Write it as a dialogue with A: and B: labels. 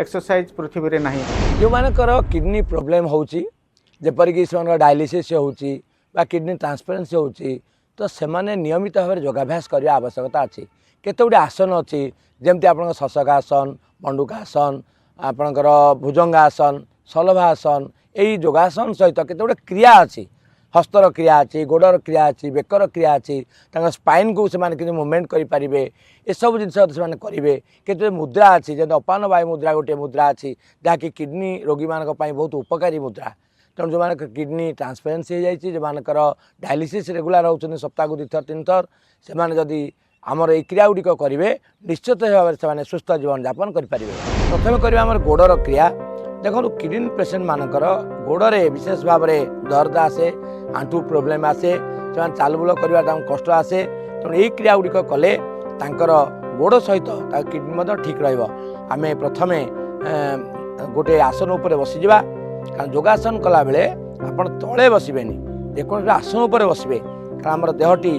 A: exercise पृथ्वी रे नहीं
B: जो मानकर किडनी प्रोब्लेम होची जेपरिक से डायलिसिस होची बा किडनी ट्रांसपेरेंसी होची तो सेमाने नियमित भाव में योगाभ्यास करने आवश्यकता अच्छी केते गुड़े आसन अच्छी जमती आप शशकासन मंडूकासन आपणकर भुजंगासन सलभासन यही योगासन सहित केते गुड़े क्रिया अच्छी हस्तर क्रिया अच्छी गोड़र क्रिया अच्छी बेकर क्रिया अच्छी स्पाइन को से मुवमेंट करेंगे ये सब जिन करेंगे केते मुद्रा अच्छी जैसे अपान वायु मुद्रा गोटे मुद्रा अच्छी जहाँकि किडनी रोगी मान बहुत उपकारी मुद्रा तेणु जो किडनी ट्रांसपेरेंसी हो जाए जो मानकर डायलिसिस रेगुलर होती सप्ताह को 2 थर 3 थर से जदि आमर ये क्रिया गुड़िक करेंगे निश्चित भाव में सुस्थ जीवन यापन करेंगे प्रथम करेंगे आम गोड़र क्रिया देखो किडनी पेसेंट मानकर गोड़े विशेष भाव में दर्द आसे आंठू प्रोब्लेम आसे से चालबुल करवा कष्ट आसे तेणु यही क्रिया गुड़िक कले गोड़ सहित किडनी ठीक रमें प्रथम गोटे आसन उपर बसीजा कारण योगासन कला बेले आप तले बसबेनि जेको आसन उपर बसबे कारण आम देहटी